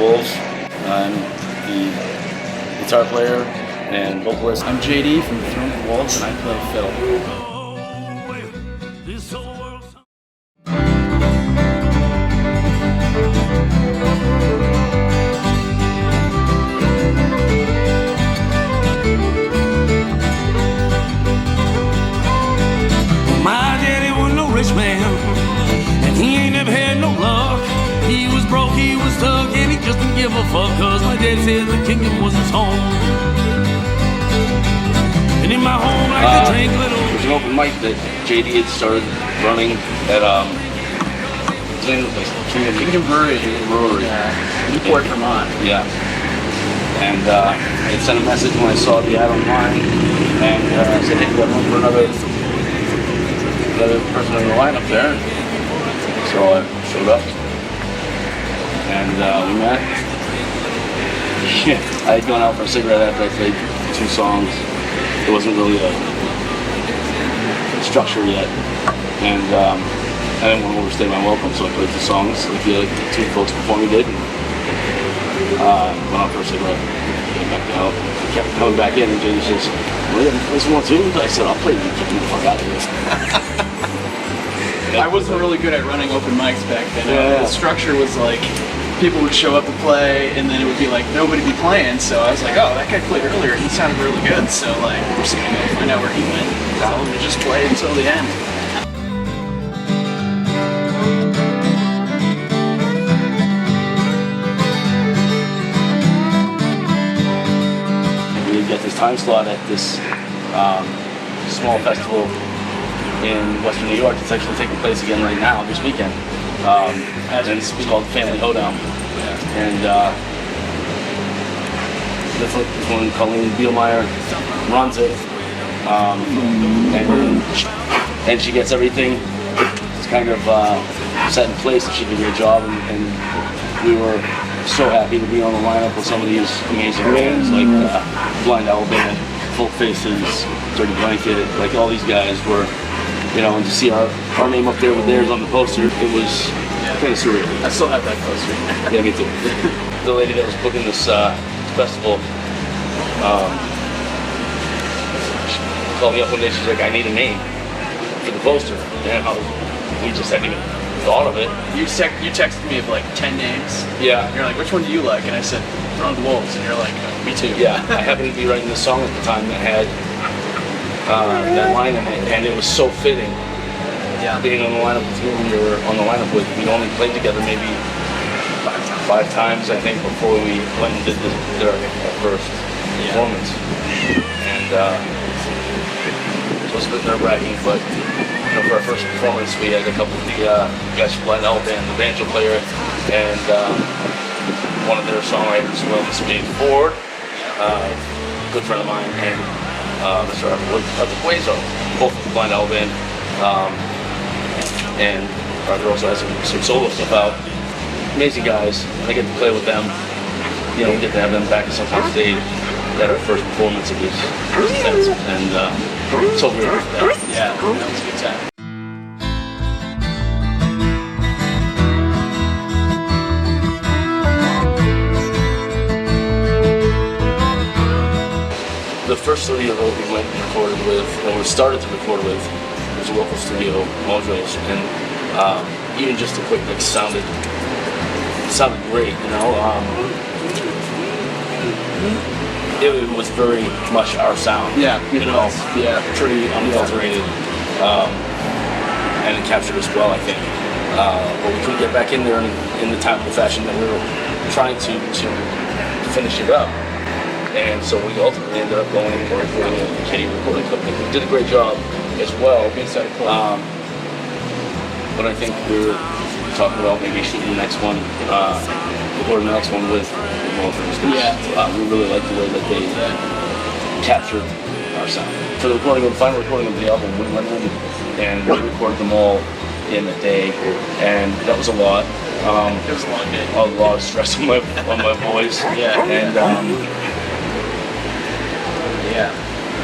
Wolves. I'm the guitar player and vocalist. I'm JD from Throne of Wolves, and I play fiddle. My daddy was no rich man, and he ain't never had no luck. He was broke, he was stuck, and he just didn't give a fuck, cause my daddy said the kingdom was his home. And in my home, I could drink little. There's an open mic that JD had started running at what's the name of the place? Kingdom Brewery. Newport, Vermont. Yeah. And I sent a message when I saw the ad online, and I said, hey, you got room for another person in the lineup there. So I showed up, and we met. I had gone out for a cigarette after I played 2 songs. It wasn't really a structure yet, and I didn't want to overstay my welcome, so I played 2 songs like the other 2 folks before me did. Went out for a cigarette, came back out, kept coming back in, and JD says, well, you play some more too? I said, I'll play you, get the fuck out of here. I wasn't really good at running open mics back then. Yeah. The structure was like, people would show up to play, and then it would be like, nobody be playing, so I was like, oh, that guy played earlier, he sounded really good, so like, we're just gonna go find out where he went, tell him to just play until the end. We get this time slot at this small festival in Western New York. It's actually taking place again right now, this weekend. And it's called Family Hoedown. And this one, Colleen Bielmeyer, runs it. And she gets everything. It's kind of set in place that she did a great job. And we were so happy to be on the lineup with some of these amazing bands like Blind Owl Band, Full Faces, Dirty Blanket, like all these guys were, you know, and to see our name up there with theirs on the poster, it was kind of surreal. I still have that poster. Yeah, me too. The lady that was booking this festival she called me up one day, she's like, I need a name for the poster. And we just hadn't even thought of it. You texted me of like 10 names. Yeah. And you're like, which one do you like? And I said, Throne of Wolves. And you're like, me too. Yeah, I happened to be writing this song at the time that had that line in it, and it was so fitting. Yeah. Being on the lineup with you, we were on the lineup with, we'd only played together maybe 5 times, I think, before we went and did our first performance. And it was a bit nerve-wracking, but for our first performance, we had a couple of the guys from Blind Owl Band, the banjo player, and one of their songwriters as well, Mr. James Ford, good friend of mine, and Mr. Arthur Quazo, both of the Blind Owl Band. And Arthur also has some solo stuff out. Amazing guys. I get to play with them. You know, we get to have them back at some point stage at our first performance of this intense, and so weird for that. Yeah, that was a good time. The first studio that we went and recorded with, and we started to record with, was a local studio, Mojo's, and even just a quick mix sounded great, you know. It was very much our sound. Yeah, you know, yeah, pretty unadulterated, and it captured us well, I think. But we couldn't get back in there in the timely fashion that we were trying to finish it up. And so we ultimately ended up going and recording a Kitty recording company. We did a great job as well. But I think we're talking about maybe shooting the next one, recording the next one with Wolfers. We really like the way that they captured our sound. For the final recording of the album, we went in and we recorded them all in a day, and that was a lot. It was a long day. A lot of stress on my voice. Yeah. And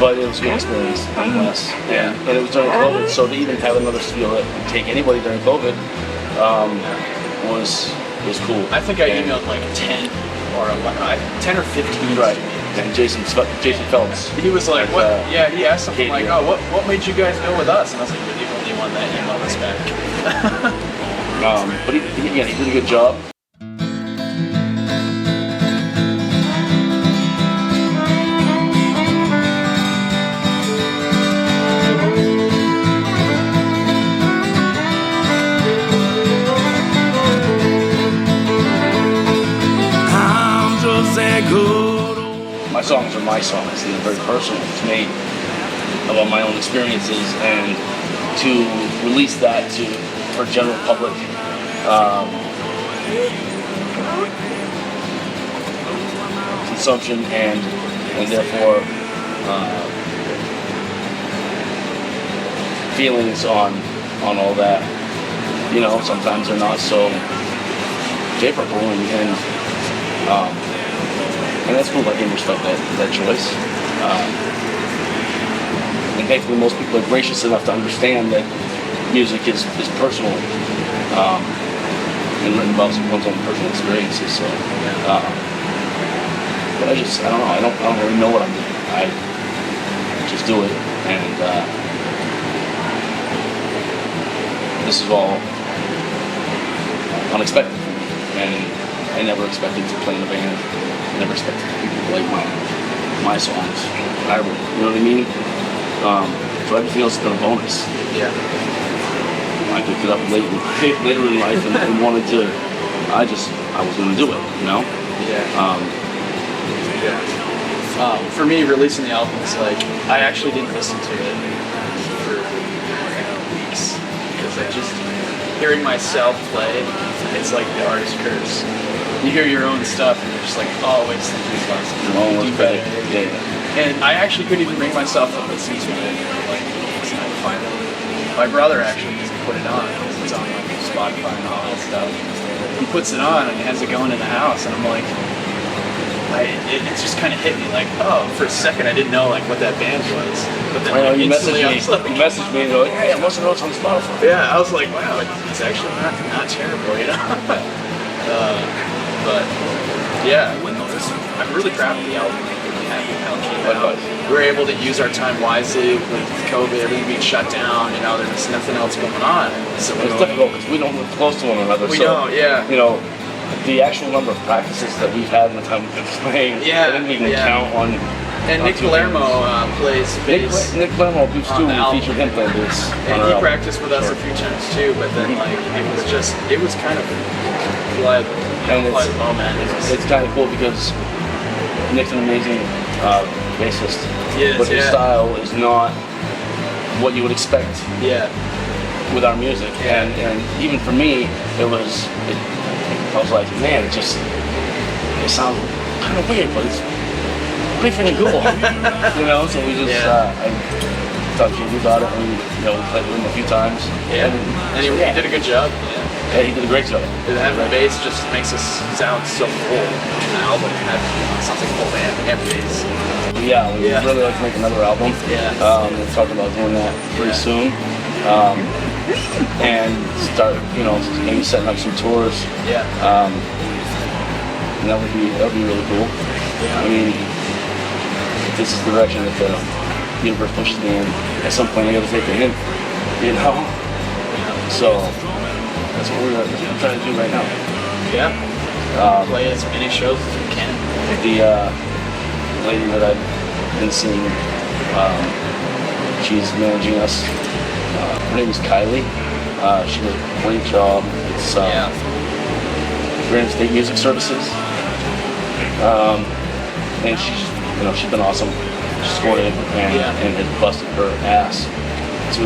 but it was a good experience nonetheless. And it was during COVID, so to even have another studio that would take anybody during COVID was It was cool. I think I emailed like 10 or 11, 10 or 15. Right. And Jason Phelps. He was like, That's, what? Yeah, he asked something like, yeah. oh, what made you guys go with us? And I was like, you're the only one that emailed us back. But he did a good job. I'm just that good. My songs are my songs. They're very personal to me, about my own experiences, and to release that for general public consumption, and therefore feelings on all that. You know, sometimes they're not so favorable, and that's cool. I can respect that choice. And thankfully, most people are gracious enough to understand that music is personal and written about one's own personal experiences. So, but I don't know. I don't really know what I'm doing. I just do it, and this is all unexpected for me, and I never expected to play in a band. I never expected people to like my songs. You know what I mean? So everything else has been a bonus. Yeah. I picked it up later in life and wanted to. I was going to do it. You know? Yeah. For me, releasing the album is like, I actually didn't listen to it for weeks because I just hearing myself play. It's like the artist curse. You hear your own stuff and you're just like, always thinking about something. Almost better. Yeah. And I actually couldn't even bring myself to listen to it. Like, finally. My brother actually just put it on. It's on like Spotify and all that stuff. He puts it on and he has it going in the house, and I'm like, it just kind of hit me like, oh, for a second I didn't know like what that band was. But then like, you messaged me. like, You messaged me and you're like, hey, I must have known it's on Spotify. yeah, I was like, wow, it's actually not terrible, you know. But yeah, I'm really proud of the album. Really happy how it came out. We were able to use our time wisely with COVID, everything being shut down. You know, there was nothing else going on. So it's difficult because we don't live close to one another. We don't, yeah. You know, the actual number of practices that we've had in the time we've been playing, I didn't even count on. And Nick Palermo plays bass. Nick Palermo, who's too, we featured him playing bass. And he practiced with us a few times too, but then like it was kind of like moment. It's kind of cool because Nick's an amazing bassist, but his style is not what you would expect with our music. And even for me, I was like, man, it sounds kind of weird, but it's pretty freaking cool. You know, so we just I talked to you about it, and we played with him a few times. Yeah, and he did a good job. Yeah, he did a great job. Having the bass just makes us sound so full. An album sounds like a full band and bass. Yeah, we really like to make another album. Yeah. We're talking about doing that pretty soon. And start, maybe setting up some tours. Yeah. And that would be really cool. Yeah. I mean, if this is the direction that the universe pushes me in, at some point I gotta take a hint, So that's what we're trying to do right now. Yeah. Play as many shows as we can. The lady that I've been seeing, she's managing us. Her name is Kylie. She does a great job. It's Grand State Music Services. And she's been awesome. She's supportive and has busted her ass to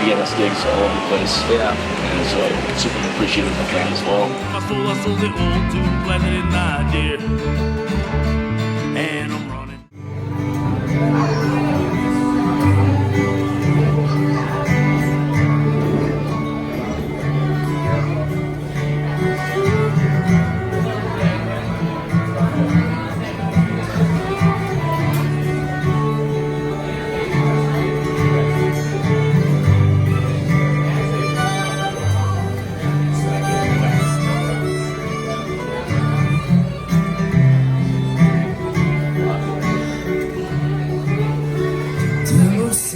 get us gigs all over the place. Yeah. And so super appreciative of that as well. I sold the old two planted in idea. And I'm running.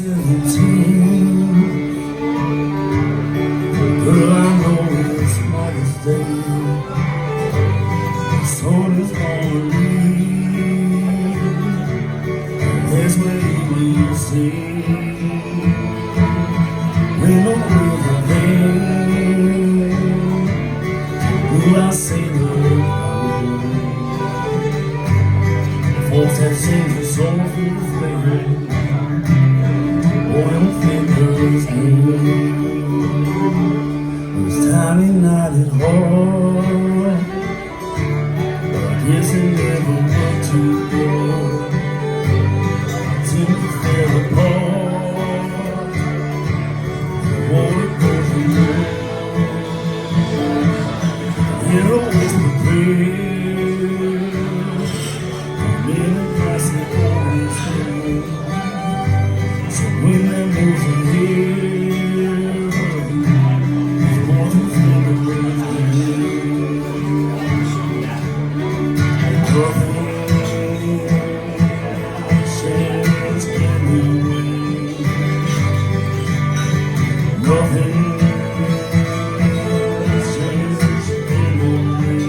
Girl, I know it's Mother's Day. The sun is gonna leave. There's where you see. We know we're there. Will I say the folks that sing the soulful flame? Oil fingers move. It's tiny, not at all. But I guess it never meant to go. Till you feel the ball. The water goes in there. Here always the prayer. In a plastic always here. So when that moves in here, it's more than feeling. Nothing changes anyway. Nothing changes anyway.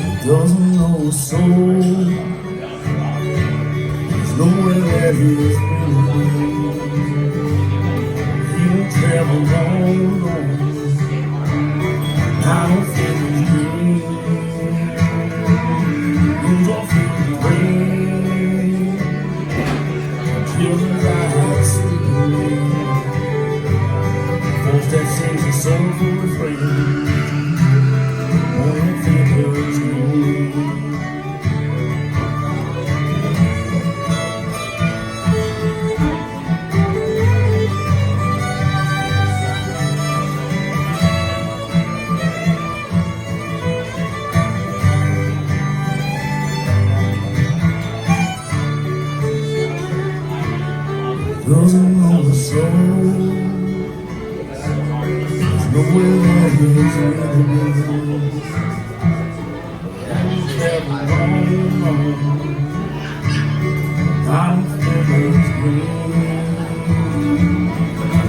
It doesn't know a soul. There's nowhere that he's been. He won't travel long, long. I don't feel the dream. You don't feel the rain. Children's eyes sleeping. Folks that sings a soulful refrain. Only fingers move. Doesn't know the soul. There's nowhere that he's really been. Travel long, long. I don't feel his green.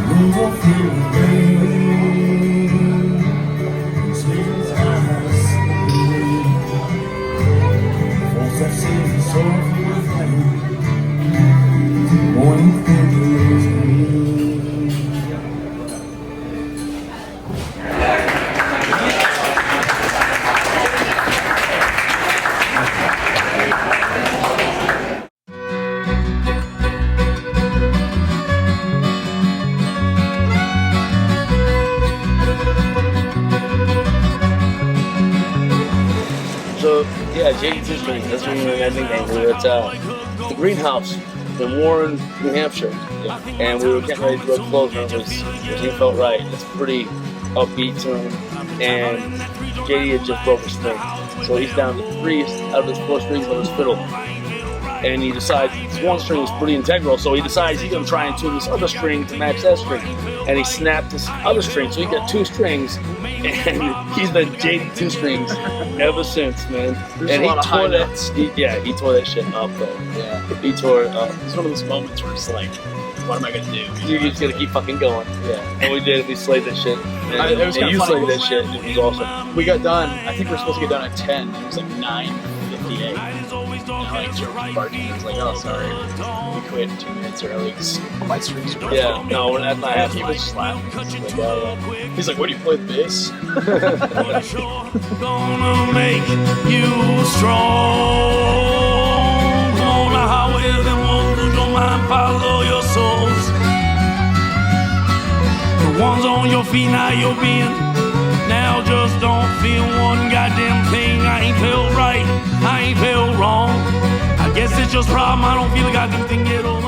You don't feel the rain. Children's eyes sleeping. Folks that sing the soulful refrain. Morning fingers green. So yeah, JD Two Strings. That's what I think they do. It's the greenhouse in Warren, New Hampshire, and we were getting ready to go close, and it felt right. It's pretty upbeat tune, and JD had just broke a string, so he's down to 3 out of his 4 strings on his fiddle, and he decides this one string is pretty integral, so he decides he's gonna try and tune this other string to match that string, and he snapped this other string, so he got 2 strings, and he's been JD Two Strings ever since, man. There's and a lot of high notes. he tore that shit up, though. Yeah. He tore it up. It's one of those moments where it's like, what am I gonna do? You just gotta keep fucking going. Yeah. And we did. We slayed that shit. And, It was and kinda you funny. slayed that shit. It was awesome. We got done. I think we were supposed to get done at 10. It was like 9:58. And I like jerked the part. It was like, oh, sorry. We quit 2 minutes early because my strings were Yeah. No, that's not He happening. was just laughing. He's like, what do you play the bass? Gonna make you strong. On the highways and won't lose your mind, follow your souls. The ones on your feet, now you're being. Now just don't feel one goddamn thing. I ain't felt right, I ain't felt wrong. I guess it's just problem, I don't feel a goddamn thing at all.